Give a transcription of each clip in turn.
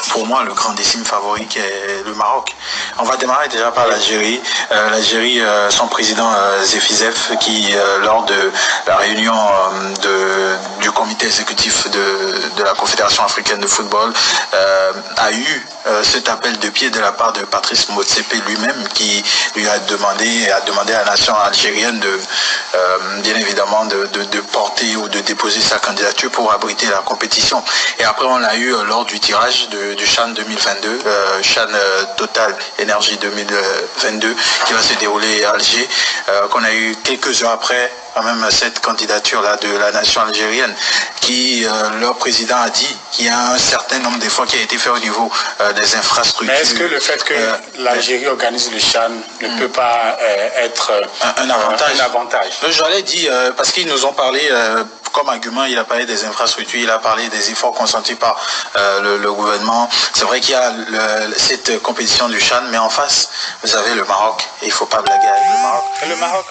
pour moi le grandissime favori qui est le Maroc. On va démarrer déjà par l'Algérie. L'Algérie, son président Zefizef, qui lors de la réunion du comité exécutif de la Confédération africaine de football a eu cet appel de pied de la part de Patrice Motsepe lui-même, qui lui a demandé à la nation algérienne bien évidemment de porter ou de déposer sa candidature pour abriter la compétition. Et après on l'a eu lors du tirage du CHAN 2022, CHAN Total Énergie 2022, qui va se dérouler à Alger, qu'on a eu quelques heures après quand même cette candidature-là de la nation algérienne, qui, leur président a dit qu'il y a un certain nombre d'efforts qui a été fait au niveau des infrastructures. Mais est-ce que le fait que l'Algérie organise le CHAN ne peut pas être un avantage? Un avantage. J'allais dire, parce qu'ils nous ont parlé, comme argument, il a parlé des infrastructures, il a parlé des efforts consentis par le gouvernement. C'est vrai qu'il y a cette compétition du CHAN, mais en face, vous avez le Maroc, et il ne faut pas blaguer avec le Maroc. Et le Maroc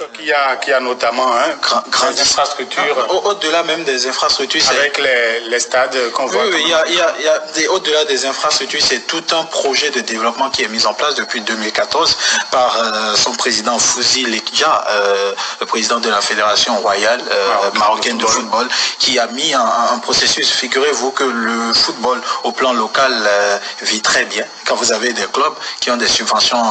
qui a notamment des infrastructures. Au-delà même des infrastructures, avec les stades qu'on voit. Oui, il y a au-delà des infrastructures, c'est tout un projet de développement qui est mis en place depuis 2014 par son président Fouzi Lekdja, le président de la Fédération royale marocaine de football, qui a mis un processus. Figurez-vous que le football au plan local vit très bien. Quand vous avez des clubs qui ont des subventions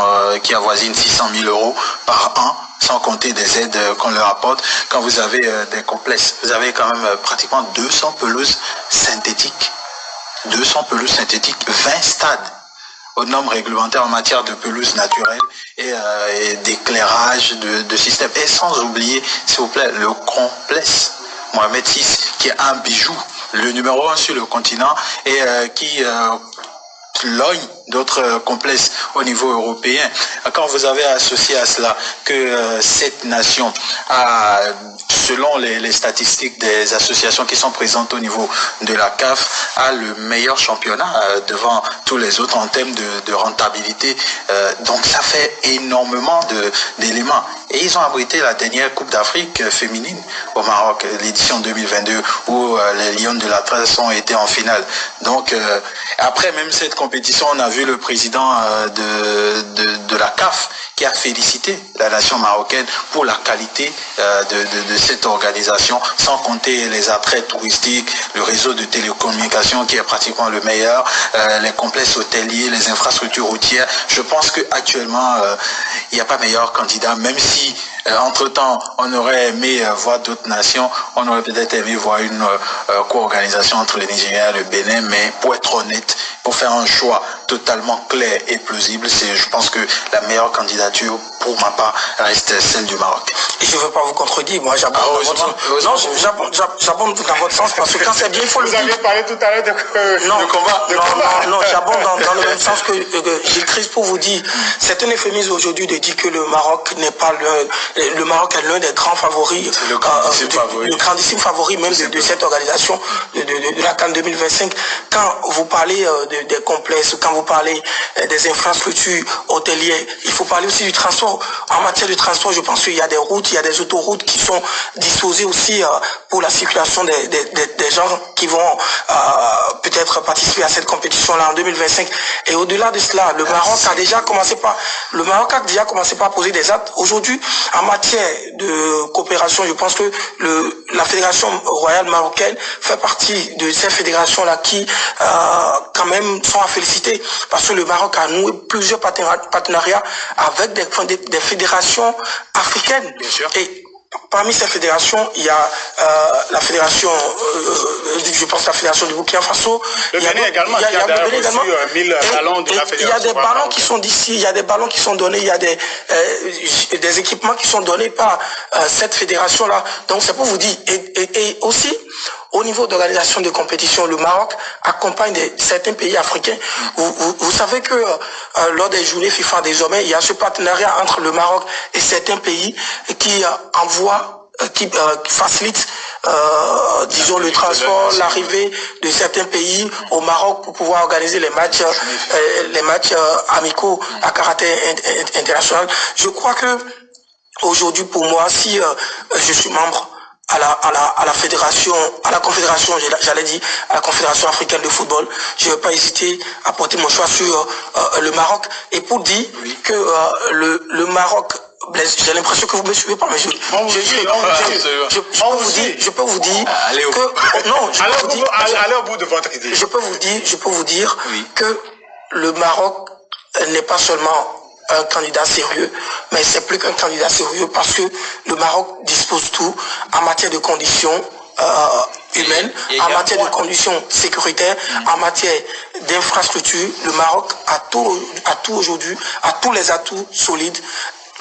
qui avoisinent 600 000 € par an, sans compter des aides qu'on leur apporte, quand vous avez des complexes, vous avez quand même pratiquement 200 pelouses synthétiques. 200 pelouses synthétiques, 20 stades aux normes réglementaires en matière de pelouse naturelle et d'éclairage, de système. Et sans oublier, s'il vous plaît, le complexe Mohamed VI, qui est un bijou, le numéro 1 sur le continent, et qui logne d'autres complexes au niveau européen. Quand vous avez associé à cela que cette nation a, selon les statistiques des associations qui sont présentes au niveau de la CAF, a le meilleur championnat devant tous les autres en termes de rentabilité. Donc ça fait énormément d'éléments. Et ils ont abrité la dernière Coupe d'Afrique féminine au Maroc, l'édition 2022, où les Lions de l'Atlas ont été en finale. Donc après même cette compétition, on a vu le président de la CAF qui a félicité la nation marocaine pour la qualité de cette organisation, sans compter les attraits touristiques, le réseau de télécommunications qui est pratiquement le meilleur, les complexes hôteliers, les infrastructures routières. Je pense qu'actuellement, il n'y a pas meilleur candidat, même si entre-temps, on aurait aimé voir d'autres nations, on aurait peut-être aimé voir une co-organisation entre le Nigeria et le Bénin, mais pour être honnête, pour faire un choix totalement clair et plausible, je pense que la meilleure candidature, pour ma part, reste celle du Maroc. Et je ne veux pas vous contredire, moi j'abonde dans votre sens. Non, j'abonde dans votre sens, parce que quand c'est bien, il faut le dire. Vous avez parlé tout à l'heure de combat. Non, j'abonde dans le même sens que Gilles Christ pour vous dire. C'est un euphémisme aujourd'hui de dire que le Maroc n'est pas le Maroc est l'un des grands favoris, le grandissime favori même de cette organisation de la CAN 2025. Quand vous parlez des complexes, quand vous parlez des infrastructures hôtelières, il faut parler aussi du transport. En matière de transport, je pense qu'il y a des routes, il y a des autoroutes qui sont disposées aussi pour la circulation des gens qui vont peut-être participer à cette compétition-là en 2025. Et au-delà de cela, le Maroc a déjà commencé par poser des actes. Aujourd'hui, en matière de coopération, je pense que la Fédération royale marocaine fait partie de ces fédérations-là qui quand même sont à féliciter, parce que le Maroc a noué plusieurs partenariats avec des fédérations africaines. Bien sûr. Et parmi ces fédérations, il y a la fédération, je pense la fédération du Burkina Faso. Le Bénin également, qui a reçu 1000 ballons de la fédération. Il y a des ballons qui sont d'ici, il y a des ballons qui sont donnés, il y a des équipements qui sont donnés par cette fédération-là. Donc c'est pour vous dire, et aussi, au niveau d'organisation de compétition, le Maroc accompagne certains pays africains. Vous savez que lors des journées FIFA désormais, il y a ce partenariat entre le Maroc et certains pays qui facilite, disons, le transport, l'arrivée de certains pays au Maroc pour pouvoir organiser les matchs amicaux à caractère international. Je crois que aujourd'hui, pour moi, si je suis membre à la fédération, à la confédération, j'allais dire, à la Confédération africaine de football. Je ne vais pas hésiter à porter mon choix sur le Maroc. Et pour dire que le Maroc, j'ai l'impression que vous me suivez pas, mais je peux vous dire que non, allez au bout de votre idée. Je peux vous dire que le Maroc n'est pas seulement un candidat sérieux, mais c'est plus qu'un candidat sérieux parce que le Maroc dispose tout en matière de conditions humaines, en matière de conditions sécuritaires, en matière d'infrastructures. Le Maroc a tout aujourd'hui, a tous les atouts solides.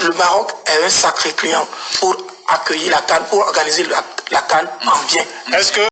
Le Maroc est un sacré client pour accueillir la CAN, pour organiser la CAN en bien. Est-ce que